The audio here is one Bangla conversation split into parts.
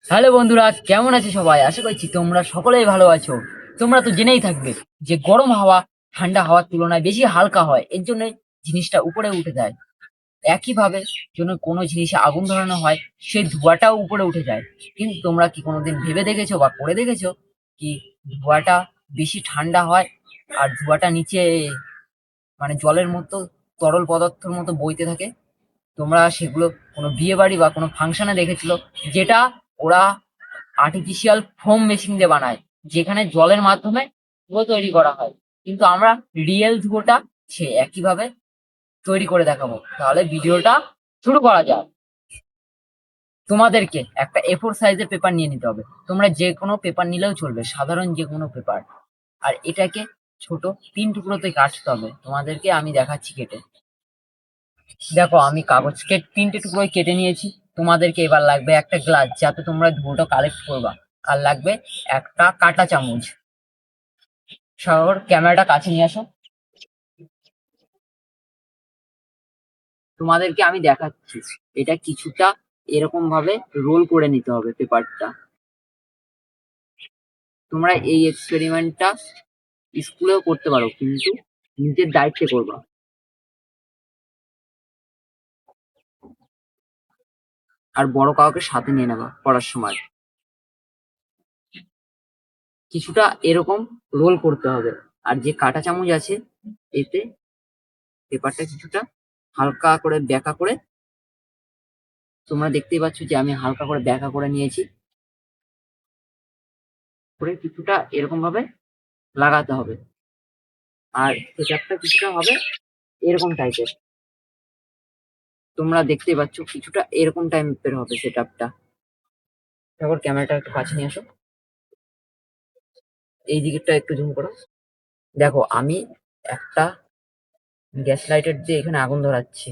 হ্যালো বন্ধুরা, কেমন আছো সবাই? আশা করছি তোমরা সকলেই ভালো আছো। তোমরা তো জেনেই থাকবে যে গরম হাওয়া ঠান্ডা হাওয়ার তুলনায় বেশি হালকা হয়, এর জন্য জিনিসটা উপরে উঠে যায়। একইভাবে যখন কোনো জিনিসে আগুন ধরানো হয়, সেই ধোঁয়াটাও উপরে উঠে যায়। কিন্তু তোমরা কি কোনোদিন ভেবে দেখেছো বা করে দেখেছো কি ধোঁয়াটা বেশি ঠান্ডা হয় আর ধোঁয়াটা নিচে মানে জলের মতো, তরল পদার্থের মতো বইতে থাকে? তোমরা সেগুলো কোনো বিয়ে বাড়ি বা কোনো ফাংশনে দেখেছিল, যেটা ওরা আর্টিফিশিয়াল ফোম মেশিন দিয়ে বানায়, যেখানে জলের মাধ্যমে ধুয়ো তৈরি করা হয়। কিন্তু আমরা রিয়েল ধুয়োটা সে একইভাবে তৈরি করে দেখাবো। তাহলে ভিডিওটা শুরু করা যাক। তোমাদেরকে একটা A4 সাইজের পেপার নিয়ে নিতে হবে। তোমরা যে কোনো পেপার নিলেও চলবে, সাধারণ যে কোনো পেপার। আর এটাকে ছোট 3 টুকরোতে কাটতে হবে। তোমাদেরকে আমি দেখাচ্ছি কেটে। দেখো, আমি কাগজকে 3টে টুকরোয় কেটে নিয়েছি। তোমাদেরকে এবার লাগবে একটা গ্লাস, যাতে তোমরা ধুয়োটা কালেক্ট করবা। আর লাগবে একটা কাঁটা চামচ। সাগর, ক্যামেরাটা কাছে নিয়ে আসো। তোমাদেরকে আমি দেখাচ্ছি, এটা কিছুটা এরকম ভাবে রোল করে নিতে হবে পেপারটা। তোমরা এই এক্সপেরিমেন্টটা স্কুলেও করতে পারো, কিন্তু নিজের দায়িত্বে করবা। আর বড় কাউকে সাথে নিয়ে নেবা পড়ার সময়। কিছুটা এরকম রোল করতে হবে। আর যে কাঁটা চামচ আছে, এতে পেপারটা কিছুটা হালকা করে ব্যাকা করে, তোমরা দেখতেই পাচ্ছ যে আমি হালকা করে ব্যাকা করে নিয়েছি। করে কিছুটা এরকম ভাবে লাগাতে হবে। আর সেটআপটা কিছুটা হবে এরকম টাইপের। তোমরা দেখতেই পাচ্ছ কিছুটা এরকম টাইপের হবে সেটআপটা। তারপর ক্যামেরাটা একটু কাছে নিয়ে আসো। এই দিকেরটা একটু জুম করো। দেখো, আমি একটা গ্যাস লাইটার দিয়ে এখানে আগুন ধরাচ্ছি।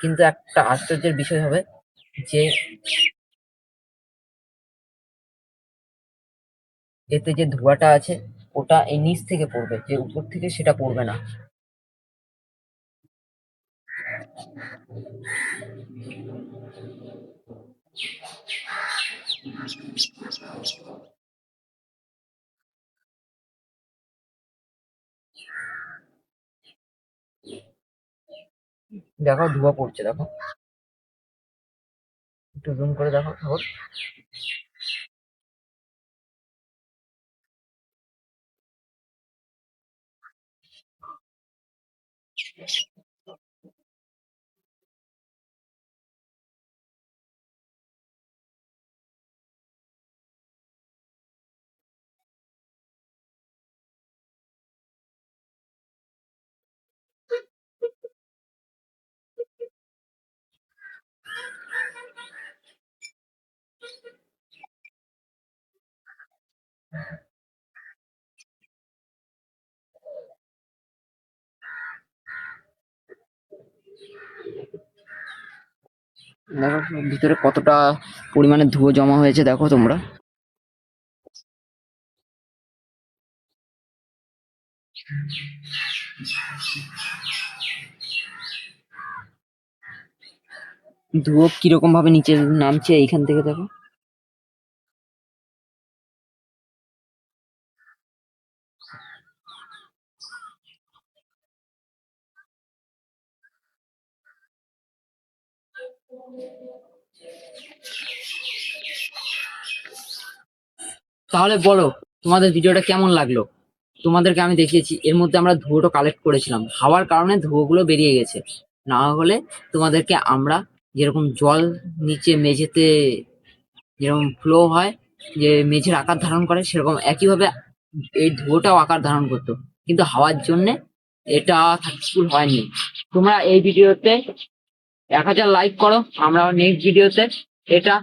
কিন্তু একটা আশ্চর্যের বিষয় হবে যে এতে যে ধোঁয়াটা আছে, ওটা এই নিচ থেকে পড়বে, যে উপর থেকে সেটা পড়বে না। দেখো, ধোঁয়া পড়ছে, দেখো। একটু জুম করে দেখো খবর। দেখো ভিতরে কতটা পরিমাণে ধুয়ো জমা হয়েছে, দেখো তোমরা। ধুয়ো কিরকম ভাবে নিচে নামছে এইখান থেকে, দেখো। তাহলে বলো, তোমাদের ভিডিওটা কেমন লাগলো? তোমাদেরকে আমি দেখিয়েছি, এর মধ্যে আমরা ধুয়োটা কালেক্ট করেছিলাম, হাওয়ার কারণে ধুয়োগুলো বেরিয়ে গেছে। না হলে তোমাদেরকে আমরা যেরকম জল নিচে মেঝেতে যেরকম ফ্লো হয়, যে মেঝের আকার ধারণ করে, সেরকম একইভাবে এই ধুয়োটাও আকার ধারণ করতো। কিন্তু হাওয়ার জন্যে এটা সাকসেসফুল হয়নি। তোমরা এই ভিডিওতে 1000 লাইক করো, আমরা নেক্সট ভিডিওতে এটা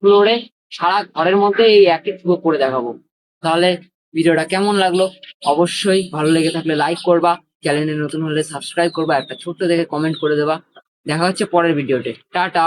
ফ্লোরে সারা ঘরের মধ্যে এই একই ধুয়ো করে দেখাবো। তাহলে ভিডিওটা কেমন লাগলো? অবশ্যই ভালো লেগে থাকলে লাইক করবা, চ্যানেলে নতুন হলে সাবস্ক্রাইব করবা, একটা ছোট্ট দেখে কমেন্ট করে দেবা। দেখা হচ্ছে পরের ভিডিওতে। টাটা।